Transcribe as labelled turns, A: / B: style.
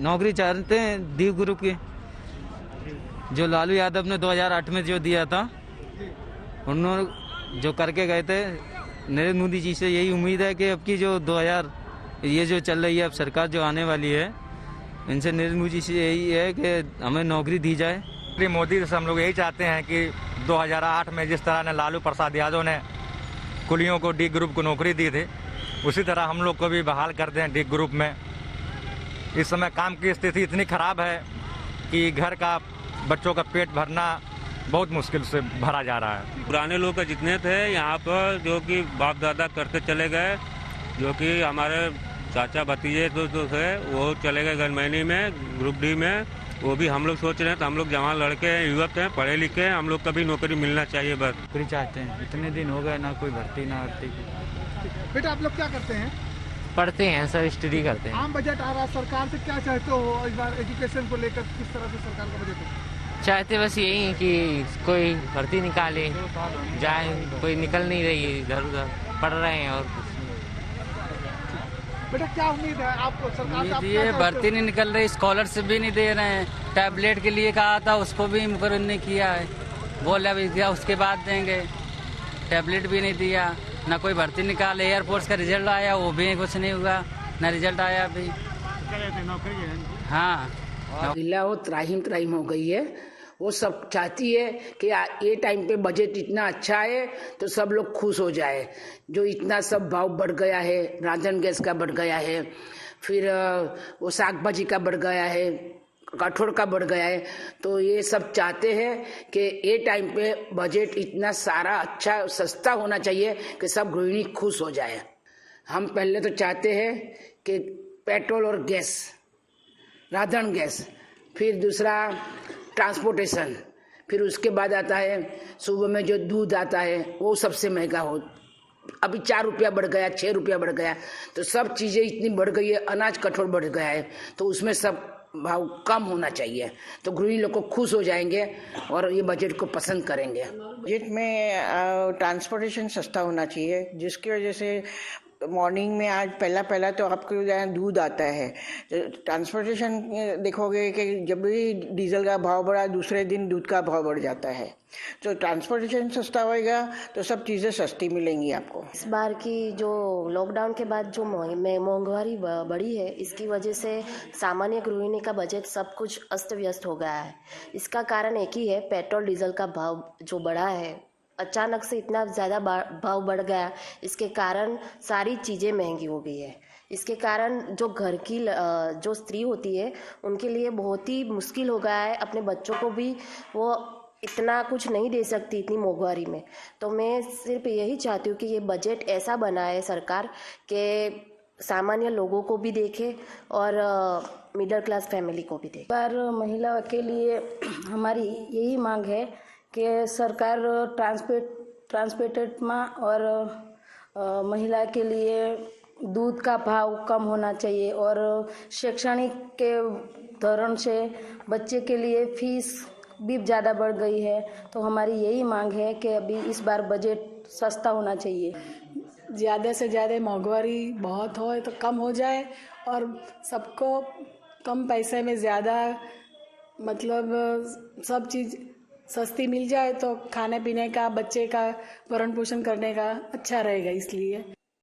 A: नौकरी चाहते हैं डी ग्रुप की, जो लालू यादव ने 2008 में जो दिया था, उन्होंने जो करके गए थे। नरेंद्र मोदी जी से यही उम्मीद है कि अब की जो 2000 ये जो चल रही है अब सरकार जो आने वाली है, इनसे नरेंद्र मोदी जी से यही है कि हमें नौकरी दी जाए।
B: मोदी से हम लोग यही चाहते हैं कि 2008 में जिस तरह ने लालू प्रसाद यादव ने कुलियों को डी ग्रुप को नौकरी दी थी, उसी तरह हम लोग को भी बहाल कर दें डी ग्रुप में। इस समय काम की स्थिति इतनी खराब है कि घर का बच्चों का पेट भरना बहुत मुश्किल से भरा जा रहा है।
C: पुराने लोग का जितने थे यहाँ पर, जो कि बाप दादा करते चले गए, जो कि हमारे चाचा भतीजे तो थे, वो चले गए गनमैनी में, ग्रुप डी में। वो भी हम लोग सोच रहे हैं, तो हम लोग जवान लड़के हैं, युवक हैं, पढ़े लिखे हैं, हम लोग का भी नौकरी मिलना चाहिए। बस
A: नौकरी चाहते हैं, इतने दिन हो गए ना कोई भर्ती ना भर्ती।
D: बेटा आप लोग क्या करते हैं?
A: पढ़ते हैं सर, स्टडी करते हैं।
D: आम बजट आ रहा, सरकार से क्या चाहते हो इस बार एजुकेशन को लेकर? किस तरह से सरकार का बजट है?
E: चाहते बस यही कि कोई भर्ती निकाले जाए, कोई निकल नहीं रही है, इधर उधर पढ़ रहे हैं और
D: बेटा क्या उम्मीद है आपको सरकार से?
A: ये भर्ती नहीं निकल रही, स्कॉलरशिप भी नहीं दे रहे हैं। टैबलेट के लिए कहा था, उसको भी मुकर्रर नहीं किया है, बोला भी दिया उसके बाद देंगे, टैबलेट भी नहीं दिया। ना कोई भर्ती निकाले, एयरफोर्स का रिजल्ट आया वो भी कुछ नहीं हुआ, ना रिजल्ट आया अभी। हाँ,
F: जिला वो त्राहिम हो गई है। वो सब चाहती है कि ये टाइम पे बजट इतना अच्छा है तो सब लोग खुश हो जाए। जो इतना सब भाव बढ़ गया है, रांधन गैस का बढ़ गया है, फिर वो साग भाजी का बढ़ गया है, कठोर का बढ़ गया है, तो ये सब चाहते हैं कि ये टाइम पे बजट इतना सारा अच्छा सस्ता होना चाहिए कि सब गृहिणी खुश हो जाए। हम पहले तो चाहते हैं कि पेट्रोल और गैस, रांधन गैस, फिर दूसरा ट्रांसपोर्टेशन, फिर उसके बाद आता है सुबह में जो दूध आता है वो सबसे महंगा हो। अभी 4 रुपया बढ़ गया, 6 रुपया बढ़ गया, तो सब चीज़ें इतनी बढ़ गई है, अनाज कठोर बढ़ गया है, तो उसमें सब भाव कम होना चाहिए, तो गृहिणी लोग को खुश हो जाएंगे और ये बजट को पसंद करेंगे।
G: बजट में ट्रांसपोर्टेशन सस्ता होना चाहिए, जिसकी वजह से मॉर्निंग में आज पहला तो आपको यहाँ दूध आता है, ट्रांसपोर्टेशन देखोगे कि जब भी डीजल का भाव बढ़ा, दूसरे दिन दूध का भाव बढ़ जाता है। तो ट्रांसपोर्टेशन सस्ता होएगा तो सब चीज़ें सस्ती मिलेंगी आपको।
H: इस बार की जो लॉकडाउन के बाद जो महंगाई बढ़ी है, इसकी वजह से सामान्य गृहिणी का बजट सब कुछ अस्त व्यस्त हो गया है। इसका कारण एक ही है, पेट्रोल डीजल का भाव जो बढ़ा है, अचानक से इतना ज़्यादा भाव बढ़ गया, इसके कारण सारी चीज़ें महंगी हो गई है। इसके कारण जो घर की जो स्त्री होती है उनके लिए बहुत ही मुश्किल हो गया है, अपने बच्चों को भी वो इतना कुछ नहीं दे सकती इतनी महंगाई में। तो मैं सिर्फ यही चाहती हूँ कि ये बजट ऐसा बनाए सरकार कि सामान्य लोगों को भी देखे और मिडिल क्लास फैमिली को भी देखे।
I: पर महिला के लिए हमारी यही मांग है कि सरकार ट्रांसपोर्टेट में और महिला के लिए दूध का भाव कम होना चाहिए और शैक्षणिक के धोरण से बच्चे के लिए फीस भी ज़्यादा बढ़ गई है। तो हमारी यही मांग है कि अभी इस बार बजट सस्ता होना चाहिए।
J: ज़्यादा से ज़्यादा महंगाई बहुत हो तो कम हो जाए और सबको कम पैसे में ज़्यादा मतलब सब चीज़ सस्ती मिल जाए तो खाने पीने का, बच्चे का भरण पोषण करने का अच्छा रहेगा। इसलिए